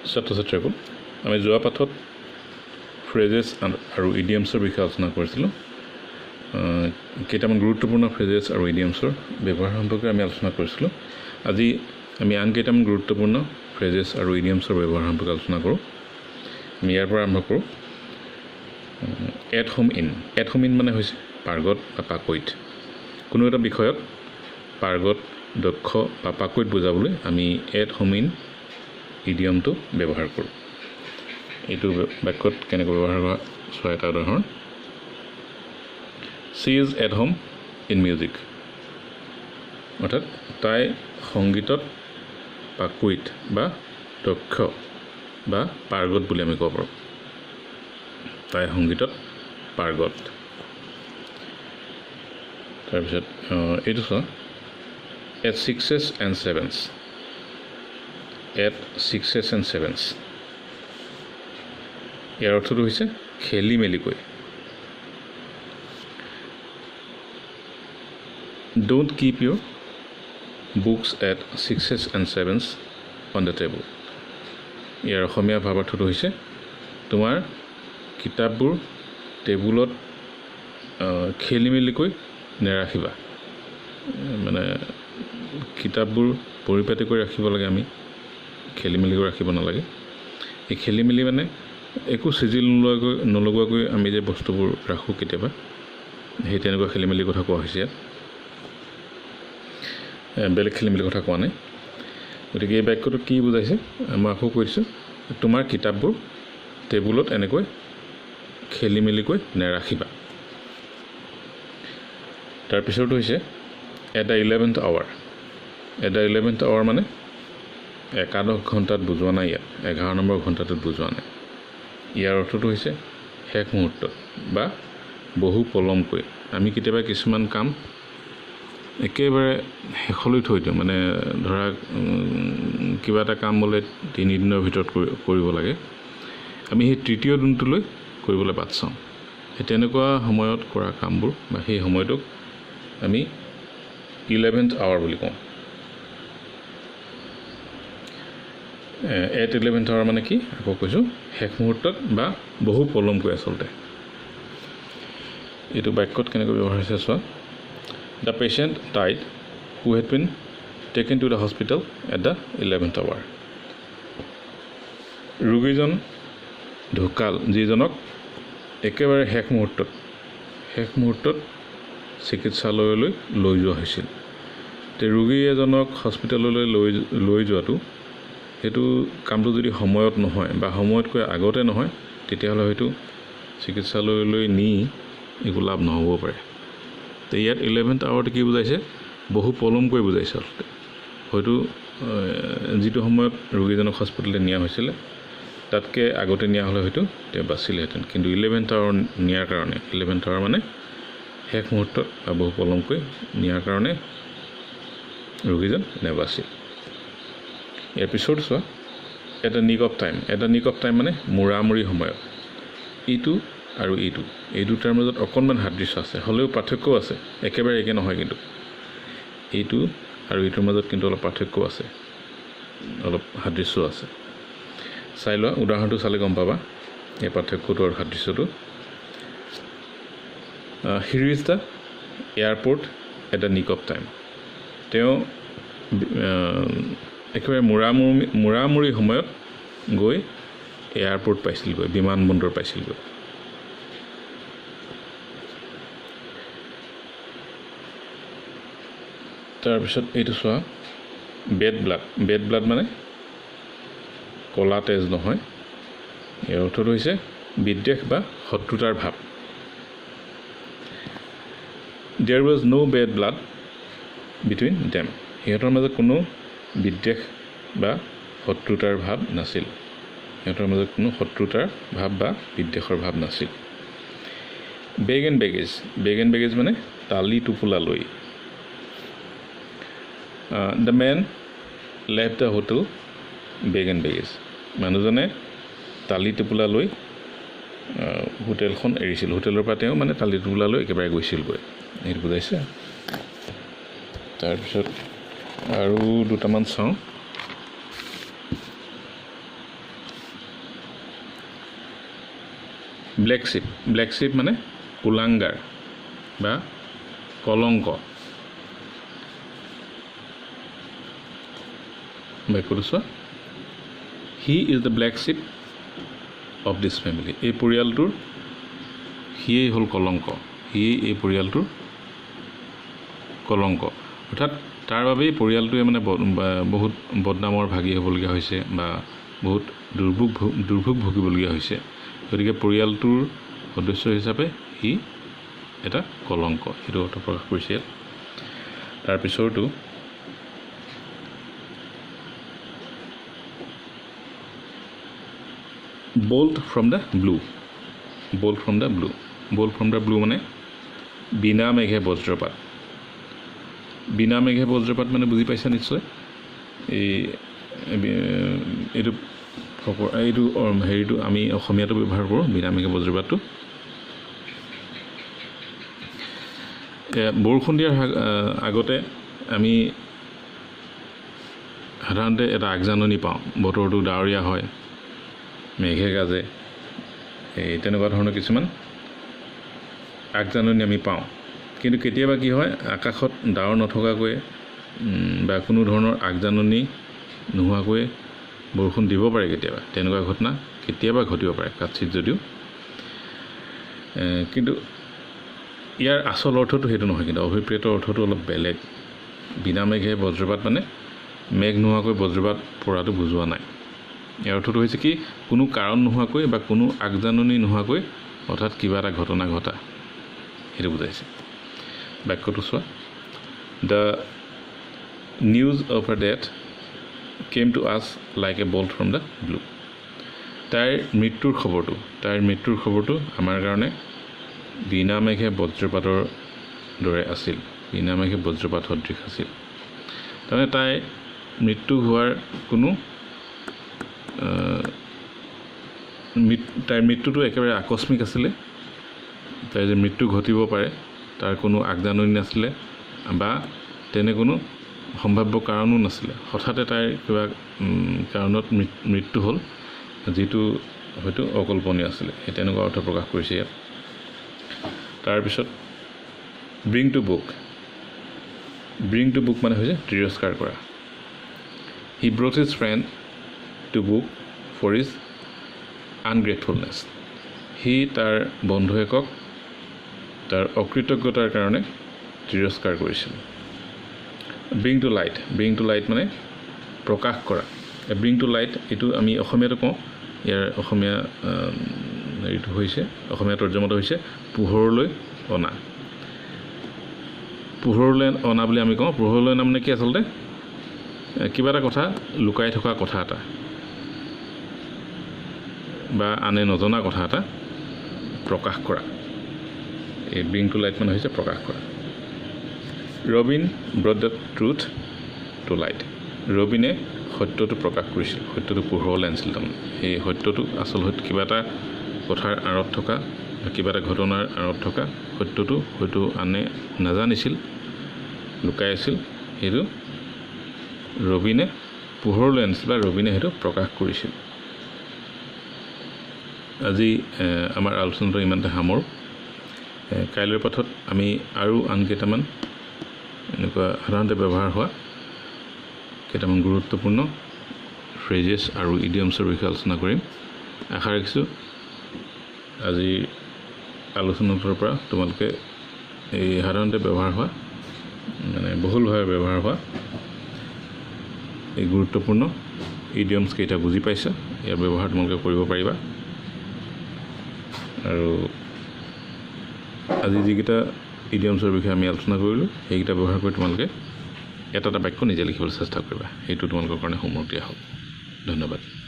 ছাত্ৰ ছাত্ৰীসকল, আমি যোৱা পাঠত ফ্ৰেজেছ আৰু ইডিয়মছৰ বিষয়ে আলোচনা কৰিছিলোঁ। কেইটামান গুৰুত্বপূৰ্ণ ফ্ৰেজেছ আৰু ইডিয়মছৰ ব্যৱহাৰ সম্পৰ্কে আমি আলোচনা কৰিছিলোঁ। আজি আমি আন কেইটামান গুৰুত্বপূৰ্ণ ফ্ৰেজেছ আৰু ইডিয়মছৰ ব্যৱহাৰ সম্পৰ্কে আলোচনা কৰোঁ। আমি ইয়াৰ পৰা আৰম্ভ কৰোঁ। At home in. At home in মানে হৈছে পাৰ্গত বা পাকৈত। কোনো এটা বিষয়ত পাৰ্গত, দক্ষ বা পাকৈত বুজাবলৈ আমি এট হোম ইন ইডিয়মটো ব্যৱহাৰ কৰোঁ। এইটো বাক্যত কেনেকৈ ব্যৱহাৰ কৰা চোৱা এটা উদাহৰণ। She is at home in music. অৰ্থাৎ তাই সংগীতত পাকৈত বা দক্ষ বা পাৰ্গত বুলি আমি ক'ব পাৰোঁ। তাই সংগীতত পাৰ্গত। তাৰপিছত এইটো চোৱা, at sixes and sevens. At sixes and sevens, ইয়াৰ অৰ্থটো হৈছে খেলি মেলিকৈ। Don't keep your books at sixes and sevens on the table. ইয়াৰ অসমীয়া ভাৱাৰ্থটো হৈছে তোমাৰ কিতাপবোৰ টেবুলত খেলি মেলিকৈ নেৰাখিবা। মানে কিতাপবোৰ পৰিপাটি কৰি ৰাখিব লাগে, আমি খেলি মেলি কৰি ৰাখিব নালাগে। এই খেলি মেলি মানে একো চিজিল নলগোৱাকৈ আমি যে বস্তুবোৰ ৰাখোঁ কেতিয়াবা, সেই তেনেকুৱা খেলি মেলিৰ কথা কোৱা হৈছে ইয়াত। বেলেগ খেলি মেলিৰ কথা কোৱা নাই। গতিকে এই বাক্যটো কি বুজাইছে মই আকৌ কৈ দিছোঁ, তোমাৰ কিতাপবোৰ টেবুলত এনেকৈ খেলি মেলিকৈ নেৰাখিবা। তাৰপিছতো হৈছে at the 11th hour। At the 11th hour মানে একাদশ ঘণ্টাত বুজোৱা নাই, ইয়াত 11 নম্বৰ ঘণ্টাটোত বুজোৱা নাই। ইয়াৰ অৰ্থটো হৈছে শেষ মুহূৰ্তত বা বহু পলমকৈ। আমি কেতিয়াবা কিছুমান কাম একেবাৰে শেষলৈ থৈ দিওঁ। মানে ধৰা কিবা এটা কাম বোলে 3 দিনৰ ভিতৰত কৰিব লাগে, আমি সেই তৃতীয় দিনটোলৈ কৰিবলৈ বাট চাওঁ। সেই তেনেকুৱা সময়ত কৰা কামবোৰ বা সেই সময়টোক আমি 11th hour বুলি কওঁ। এট 11th hour মানে কি, আকৌ কৈছোঁ, শেষ মুহূৰ্তত বা বহু পলমকৈ আচলতে। এইটো বাক্যত কেনেকৈ ব্যৱহাৰ হৈছে চোৱা। The patient died who had been taken to the hospital at the 11th hour। ৰোগীজন ঢুকাল যিজনক একেবাৰে শেষ মুহূৰ্তত চিকিৎসালয়লৈ লৈ যোৱা হৈছিল। তে ৰোগী এজনক হস্পিটেললৈ লৈ যোৱাটো, সেইটো কামটো যদি সময়ত নহয় বা সময়তকৈ আগতে নহয়, তেতিয়াহ'লে হয়তো চিকিৎসালয়লৈ নি একো লাভ নহ'ব পাৰে। তো ইয়াত 11th hourটো কি বুজাইছে, বহু পলমকৈ বুজাইছে আচলতে। হয়তো যিটো সময়ত ৰোগীজনক হস্পিটেললৈ নিয়া হৈছিলে তাতকৈ আগতে নিয়া হ'লে হয়তো তেওঁ বাচিলেহেঁতেন। কিন্তু 11th hour নিয়াৰ কাৰণে, 11th hour মানে শেষ মুহূৰ্তত বা বহু পলমকৈ নিয়াৰ কাৰণে ৰোগীজন নেবাচিল। ইয়াৰ পিছত চোৱা, এটা নিক অফ টাইম। এটা নিক অফ টাইম মানে মূৰামূৰি সময়ত। এইটো আৰু এইটো, এই দুটাৰ মাজত অকণমান সাদৃশ্য আছে, হ'লেও পাৰ্থক্যও আছে, একেবাৰে একে নহয়। কিন্তু এইটো আৰু এইটোৰ মাজত কিন্তু অলপ পাৰ্থক্যও আছে, অলপ সাদৃশ্যও আছে। চাই লোৱা, উদাহৰণটো চালে গম পাবা এই পাৰ্থক্যটো আৰু সাদৃশ্যটো। He reach the airport at the nick of time. তেওঁ একেবাৰে মূৰামূৰি সময়ত গৈ এয়াৰপৰ্ট পাইছিলগৈ, বিমানবন্দৰ পাইছিলগৈ। তাৰপিছত এইটো চোৱা, বেড ব্লাড। বেড ব্লাড মানে ক'লা তেজ নহয়। ইয়াৰ অৰ্থটো হৈছে বিদ্বেষ বা শত্ৰুতাৰ ভাৱ। There was no' bad blood between them. সিহঁতৰ মাজত কোনো বিদ্বেষ বা শত্ৰুতাৰ ভাৱ নাছিল। সিহঁতৰ মাজত কোনো শত্ৰুতাৰ ভাৱ বা বিদ্বেষৰ ভাৱ নাছিল। Bag and baggage. Bag and baggage মানে টালি টোপোলা লৈ। The man left the hotel bag and baggage. মানুহজনে টালি টোপোলা লৈ হোটেলখন এৰিছিল। হোটেলৰ পৰা তেওঁ মানে টালি টোপোলা লৈ একেবাৰে গৈছিলগৈ, সেইটো বুজাইছে। তাৰপিছত আৰু দুটামান চাওঁ। ব্লেক শ্বিপ মানে কুলাংগাৰ বা কলংক বাক্যটো চোৱা he is the black sheep of this family এই পৰিয়ালটোৰ সিয়েই হ'ল কলংক সিয়েই এই পৰিয়ালটোৰ কলংক অৰ্থাৎ তাৰ বাবেই পৰিয়ালটোৱে মানে বহুত বদনামৰ ভাগি হ'বলগীয়া হৈছে বা বহুত দুৰ্ভোগ ভুগিবলগীয়া হৈছে গতিকে পৰিয়ালটোৰ সদস্য হিচাপে সি এটা কলংক সেইটো অৰ্থ প্ৰকাশ কৰিছে তাৰ পিছৰটো bolt from the blue মানে বিনা মেঘে বজ্ৰপাত মানে বুজি পাইছা নিশ্চয় এইটো হেৰিটো আমি অসমীয়াটো ব্যৱহাৰ কৰোঁ বিনা মেঘে বজ্ৰপাতটো বৰষুণ দিয়াৰ আগতে আমি সাধাৰণতে এটা আগজাননী পাওঁ বতৰটো ডাৱৰীয়া হয় মেঘে গাজে এই তেনেকুৱা ধৰণৰ কিছুমান আগজাননী আমি পাওঁ কিন্তু কেতিয়াবা কি হয় আকাশত ডাৱৰ নথকাকৈ বা কোনো ধৰণৰ আগজাননী নোহোৱাকৈ বৰষুণ দিব পাৰে কেতিয়াবা তেনেকুৱা ঘটনা কেতিয়াবা ঘটিব পাৰে কাৎচিত যদিও কিন্তু ইয়াৰ আচল অৰ্থটো সেইটো নহয় কিন্তু অভিপ্ৰেত অৰ্থটো অলপ বেলেগ বিনা মেঘে বজ্ৰপাত মানে মেঘ নোহোৱাকৈ বজ্ৰপাত পৰাটো বুজোৱা নাই ইয়াৰ অৰ্থটো হৈছে কি কোনো কাৰণ নোহোৱাকৈ বা কোনো আগজাননী নোহোৱাকৈ অৰ্থাৎ কিবা এটা ঘটনা ঘটা সেইটো বুজাইছে বাক্যটো চোৱা the news of her death came to us like a bolt from the blue তাইৰ মৃত্যুৰ খবৰটো আমাৰ কাৰণে বিনা মেঘে বজ্ৰপাতৰ দৰে আছিল বিনা মেঘে বজ্ৰপাত সদৃশ আছিল তাৰমানে তাই মৃত্যু হোৱাৰ কোনো তাইৰ মৃত্যুটো একেবাৰে আকস্মিক আছিলে তাই যে মৃত্যু ঘটিব পাৰে তাৰ কোনো আগজাননী নাছিলে বা তেনে কোনো সম্ভাৱ্য কাৰণো নাছিলে হঠাতে তাইৰ কিবা কাৰণত মৃত্যু হ'ল যিটো হয়তো অকল্পনীয় আছিলে সেই তেনেকুৱা অৰ্থ প্ৰকাশ কৰিছে ইয়াত তাৰপিছত ব্ৰিং টু বুক মানে হৈছে তিৰস্কাৰ কৰা he brought his friend to book for his ungratefulness সি তাৰ বন্ধু একক তাৰ অকৃতজ্ঞতাৰ কাৰণে তিৰস্কাৰ কৰিছিল ব্ৰিং টু লাইট মানে প্ৰকাশ কৰা ব্ৰিং টু লাইট এইটো আমি অসমীয়াটো কওঁ ইয়াৰ অসমীয়া এইটো হৈছে অসমীয়া তৰ্জমাটো হৈছে পোহৰলৈ অনা বুলি আমি কওঁ পোহৰলৈ অনা মানে কি আচলতে কিবা এটা কথা লুকাই থকা কথা এটা বা আনে নজনা কথা এটা প্ৰকাশ কৰা এই ব্ৰিং টু লাইট মানে হৈছে প্ৰকাশ কৰা Robin brought the truth to light ৰবিনে সত্যটো প্ৰকাশ কৰিছিল সত্যটো পোহৰলৈ আনিছিল তাৰমানে সেই সত্যটো আচল কিবা এটা কথাৰ আঁৰত থকা কিবা এটা ঘটনাৰ আঁৰত থকা সত্যটো হয়তো আনে নাজানিছিল লুকাই আছিল সেইটো ৰবিনে পোহৰলৈ আনিছিল বা ৰবিনে সেইটো প্ৰকাশ কৰিছিল আজি আমাৰ আলোচনাটো ইমানতে সামৰোঁ কাইলৈৰ পাঠত আমি আৰু আন কেইটামান এনেকুৱা সাধাৰণতে ব্যৱহাৰ হোৱা কেইটামান গুৰুত্বপূৰ্ণ ফ্ৰেজেছ আৰু ইডিয়মছৰ বিষয়ে আলোচনা কৰিম আশা ৰাখিছোঁ আজি আলোচনাটোৰ পৰা তোমালোকে এই সাধাৰণতে ব্যৱহাৰ হোৱা মানে বহুলভাৱে ব্যৱহাৰ হোৱা এই গুৰুত্বপূৰ্ণ ইডিয়মছ কেইটা বুজি পাইছা ইয়াৰ ব্যৱহাৰ তোমালোকে কৰিব পাৰিবা আৰু আজি যিকেইটা ইডিয়মছৰ বিষয়ে আমি আলোচনা কৰিলোঁ সেইকেইটা ব্যৱহাৰ কৰি তোমালোকে এটা বাক্য নিজে লিখিবলৈ চেষ্টা কৰিবা সেইটো তোমালোকৰ কাৰণে হোমৱৰ্ক দিয়া হ'ল ধন্যবাদ